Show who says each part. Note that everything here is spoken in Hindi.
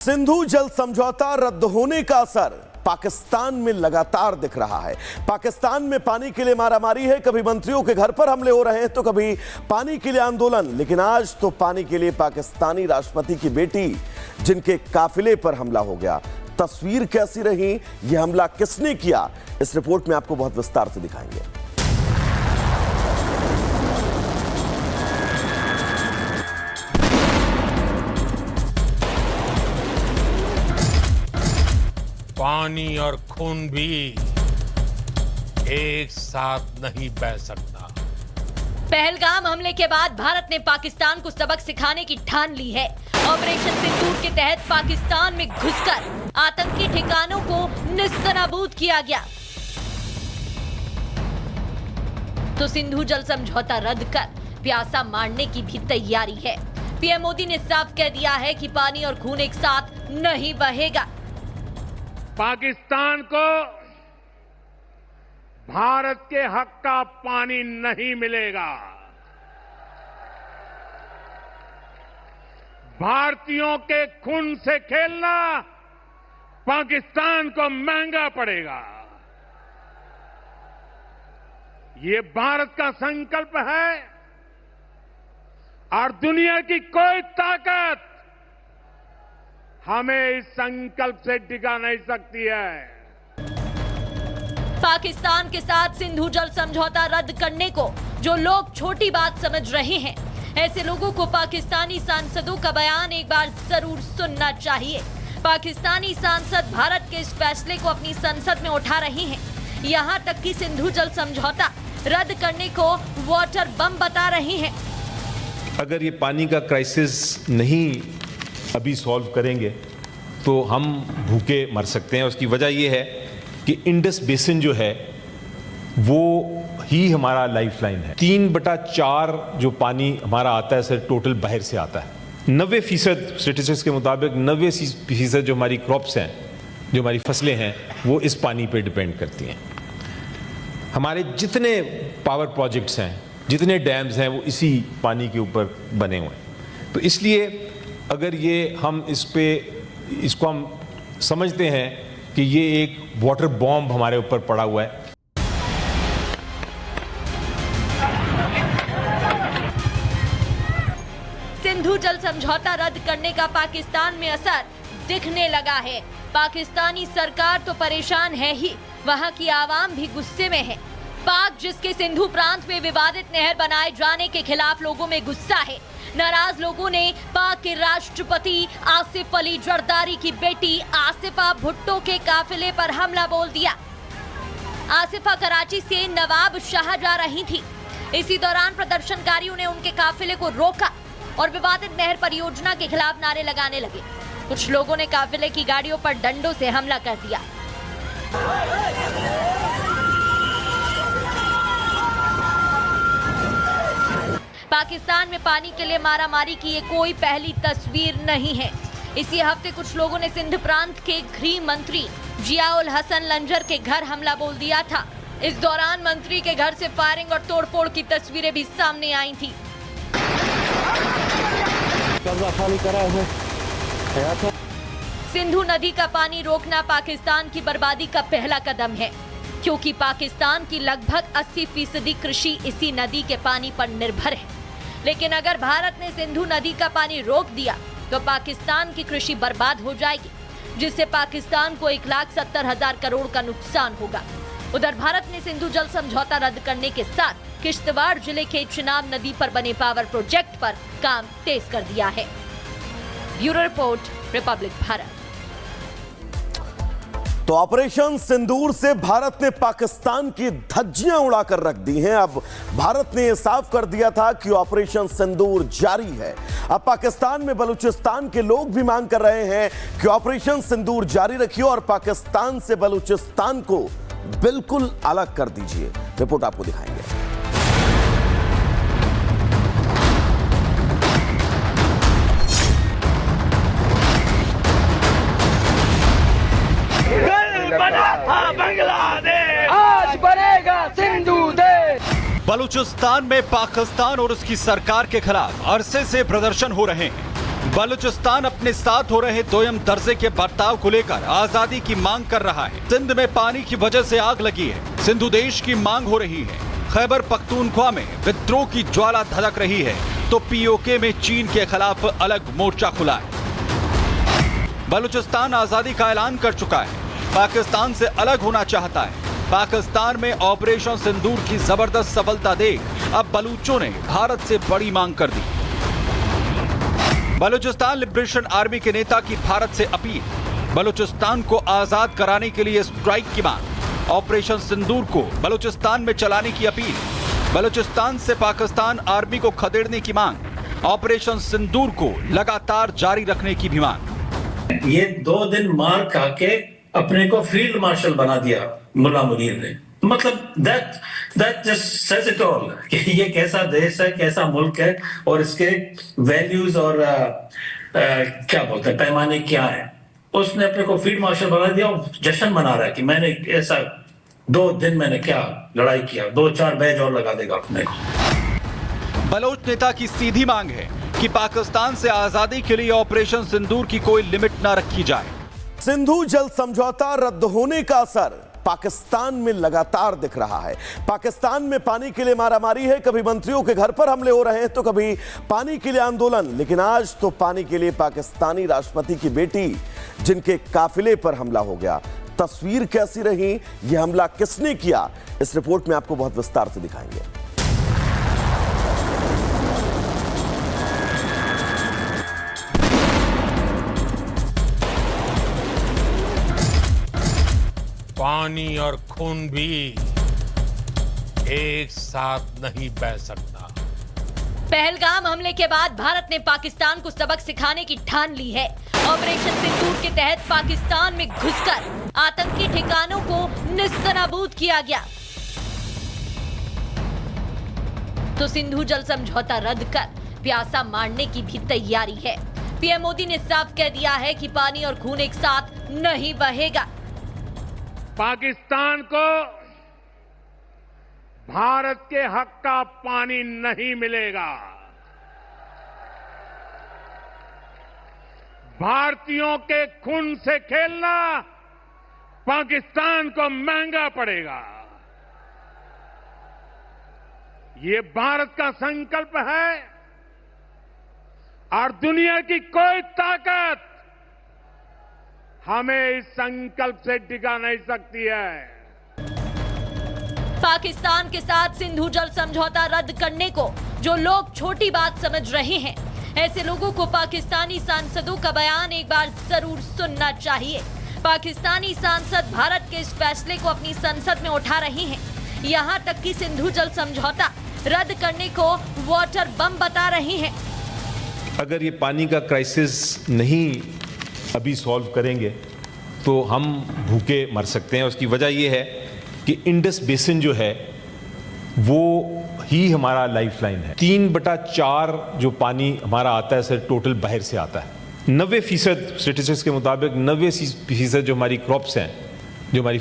Speaker 1: सिंधु जल समझौता रद्द होने का असर पाकिस्तान में लगातार दिख रहा है। पाकिस्तान में पानी के लिए मारामारी है, कभी मंत्रियों के घर पर हमले हो रहे हैं तो कभी पानी के लिए आंदोलन। लेकिन आज तो पानी के लिए पाकिस्तानी राष्ट्रपति की बेटी जिनके काफिले पर हमला हो गया। तस्वीर कैसी रही, यह हमला किसने किया, इस रिपोर्ट में आपको बहुत विस्तार से दिखाएंगे।
Speaker 2: पानी और खून भी एक साथ नहीं बह सकता।
Speaker 3: पहलगाम हमले के बाद भारत ने पाकिस्तान को सबक सिखाने की ठान ली है। ऑपरेशन सिंदूर के तहत पाकिस्तान में घुसकर आतंकी ठिकानों को निस्तनाबूद किया गया। तो सिंधु जल समझौता रद्द कर प्यासा मारने की भी तैयारी है। पीएम मोदी ने साफ कह दिया है कि पानी और खून एक साथ नहीं बहेगा।
Speaker 2: पाकिस्तान को भारत के हक का पानी नहीं मिलेगा। भारतीयों के खून से खेलना पाकिस्तान को महंगा पड़ेगा। ये भारत का संकल्प है और दुनिया की कोई ताकत हमें इस संकल्प से टिका नहीं सकती है।
Speaker 3: पाकिस्तान के साथ सिंधु जल समझौता रद्द करने को जो लोग छोटी बात समझ रहे हैं, ऐसे लोगों को पाकिस्तानी सांसदों का बयान एक बार जरूर सुनना चाहिए। पाकिस्तानी सांसद भारत के इस फैसले को अपनी संसद में उठा रहे हैं। यहां तक कि सिंधु जल समझौता रद्द करने को वाटर बम बता रहे हैं।
Speaker 4: अगर ये पानी का क्राइसिस नहीं अभी सॉल्व करेंगे तो हम भूखे मर सकते हैं। उसकी वजह यह है कि इंडस बेसिन जो है वो ही हमारा लाइफलाइन है। 3/4 जो पानी हमारा आता है सर टोटल बाहर से आता है। 90% स्टेटिस्टिक्स के मुताबिक 90% जो हमारी क्रॉप्स हैं, जो हमारी फसलें हैं, वो इस पानी पे डिपेंड करती हैं। हमारे जितने पावर प्रोजेक्ट्स हैं, जितने डैम्स हैं, वो इसी पानी के ऊपर बने हुए हैं। तो इसलिए अगर ये हम इसको हम समझते हैं कि ये एक वाटर बॉम्ब हमारे ऊपर पड़ा हुआ है।
Speaker 3: सिंधु जल समझौता रद्द करने का पाकिस्तान में असर दिखने लगा है। पाकिस्तानी सरकार तो परेशान है ही, वहां की आवाम भी गुस्से में है। पाक जिसके सिंधु प्रांत में विवादित नहर बनाए जाने के खिलाफ लोगों में गुस्सा है। नाराज लोगों ने पाक के राष्ट्रपति आसिफ अली जरदारी की बेटी आसिफा भुट्टो के काफिले पर हमला बोल दिया। आसिफा कराची से नवाब शाह जा रही थी। इसी दौरान प्रदर्शनकारियों ने उनके काफिले को रोका और विवादित नहर परियोजना के खिलाफ नारे लगाने लगे। कुछ लोगों ने काफिले की गाड़ियों पर डंडों से हमला कर दिया। पाकिस्तान में पानी के लिए मारामारी की ये कोई पहली तस्वीर नहीं है। इसी हफ्ते कुछ लोगों ने सिंध प्रांत के गृह मंत्री जियाउल हसन लंजर के घर हमला बोल दिया था। इस दौरान मंत्री के घर से फायरिंग और तोड़फोड़ की तस्वीरें भी सामने आई थी। सिंधु नदी का पानी रोकना पाकिस्तान की बर्बादी का पहला कदम है, क्योंकि पाकिस्तान की लगभग 80% कृषि इसी नदी के पानी पर निर्भर है। लेकिन अगर भारत ने सिंधु नदी का पानी रोक दिया तो पाकिस्तान की कृषि बर्बाद हो जाएगी, जिससे पाकिस्तान को 1,70,000 करोड़ का नुकसान होगा। उधर भारत ने सिंधु जल समझौता रद्द करने के साथ किश्तवाड़ जिले के चिनाब नदी पर बने पावर प्रोजेक्ट पर काम तेज कर दिया है। Bureau report, Republic Bharat.
Speaker 1: तो ऑपरेशन सिंदूर से भारत ने पाकिस्तान की धज्जियां उड़ाकर रख दी हैं। अब भारत ने यह साफ कर दिया था कि ऑपरेशन सिंदूर जारी है। अब पाकिस्तान में बलूचिस्तान के लोग भी मांग कर रहे हैं कि ऑपरेशन सिंदूर जारी रखिए और पाकिस्तान से बलूचिस्तान को बिल्कुल अलग कर दीजिए। रिपोर्ट आपको दिखाएंगे।
Speaker 5: बांग्लादेश आज बनेगा सिंधु देश।
Speaker 6: बलूचिस्तान में पाकिस्तान और उसकी सरकार के खिलाफ अरसे से प्रदर्शन हो रहे हैं। बलूचिस्तान अपने साथ हो रहे दोयम दर्जे के बर्ताव को लेकर आजादी की मांग कर रहा है। सिंध में पानी की वजह से आग लगी है। सिंधु देश की मांग हो रही है। खैबर पख्तूनख्वा में विद्रोह की ज्वाला धधक रही है तो पीओके में चीन के खिलाफ अलग मोर्चा खुला है। बलूचिस्तान आजादी का ऐलान कर चुका है। पाकिस्तान से अलग होना चाहता है। पाकिस्तान में ऑपरेशन सिंदूर की जबरदस्त सफलता देख अब बलूचों ने भारत से बड़ी मांग कर दी। बलूचिस्तान लिबरेशन आर्मी के नेता की भारत से अपील। बलूचिस्तान को आजाद कराने के लिए स्ट्राइक की मांग। ऑपरेशन सिंदूर को बलूचिस्तान में चलाने की अपील। बलूचिस्तान से पाकिस्तान आर्मी को खदेड़ने की मांग। ऑपरेशन सिंदूर को लगातार जारी रखने की भी मांग।
Speaker 7: ये 2 दिन मार खा के अपने को फील्ड मार्शल बना दिया मुल्ला मुनीर ने। मतलब that just says it all कि ये कैसा देश है, कैसा मुल्क है और इसके वैल्यूज और क्या बोलते हैं पैमाने क्या है। उसने अपने को फील्ड मार्शल बना दिया और जश्न मना रहा है कि मैंने ऐसा 2 दिन मैंने क्या लड़ाई किया। 2-4 बैच और लगा देगा अपने को।
Speaker 6: बलोच नेता की सीधी मांग है कि पाकिस्तान से आजादी के लिए ऑपरेशन सिंदूर की कोई लिमिट न रखी जाए।
Speaker 1: सिंधु जल समझौता रद्द होने का असर पाकिस्तान में लगातार दिख रहा है। पाकिस्तान में पानी के लिए मारामारी है। कभी मंत्रियों के घर पर हमले हो रहे हैं तो कभी पानी के लिए आंदोलन। लेकिन आज तो पानी के लिए पाकिस्तानी राष्ट्रपति की बेटी जिनके काफिले पर हमला हो गया। तस्वीर कैसी रही, यह हमला किसने किया, इस रिपोर्ट में आपको बहुत विस्तार से दिखाएंगे।
Speaker 2: पानी और खून भी एक साथ नहीं बह सकता।
Speaker 3: पहलगाम हमले के बाद भारत ने पाकिस्तान को सबक सिखाने की ठान ली है। ऑपरेशन सिंदूर के तहत पाकिस्तान में घुसकर आतंकी ठिकानों को निस्तनाबूद किया गया। तो सिंधु जल समझौता रद्द कर प्यासा मारने की भी तैयारी है। पीएम मोदी ने साफ कह दिया है कि पानी और खून एक साथ नहीं बहेगा।
Speaker 2: पाकिस्तान को भारत के हक का पानी नहीं मिलेगा। भारतीयों के खून से खेलना पाकिस्तान को महंगा पड़ेगा। ये भारत का संकल्प है और दुनिया की कोई ताकत हमें इस संकल्प से टिका नहीं सकती है।
Speaker 3: पाकिस्तान के साथ सिंधु जल समझौता रद्द करने को जो लोग छोटी बात समझ रहे हैं, ऐसे लोगों को पाकिस्तानी सांसदों का बयान एक बार जरूर सुनना चाहिए। पाकिस्तानी सांसद भारत के इस फैसले को अपनी संसद में उठा रहे हैं। यहां तक कि सिंधु जल समझौता रद्द करने को वाटर बम बता रहे हैं।
Speaker 4: अगर ये पानी का क्राइसिस नहीं अभी सॉल्व करेंगे तो हम भूखे मर सकते हैं। उसकी वजह यह है कि इंडस बेसिन जो है वो ही हमारा लाइफलाइन है। 3/4 जो पानी हमारा आता है सर टोटल बाहर से आता है। 90% स्टेटिस्टिक्स के मुताबिक 90% जो हमारी क्रॉप्स हैं, जो हमारी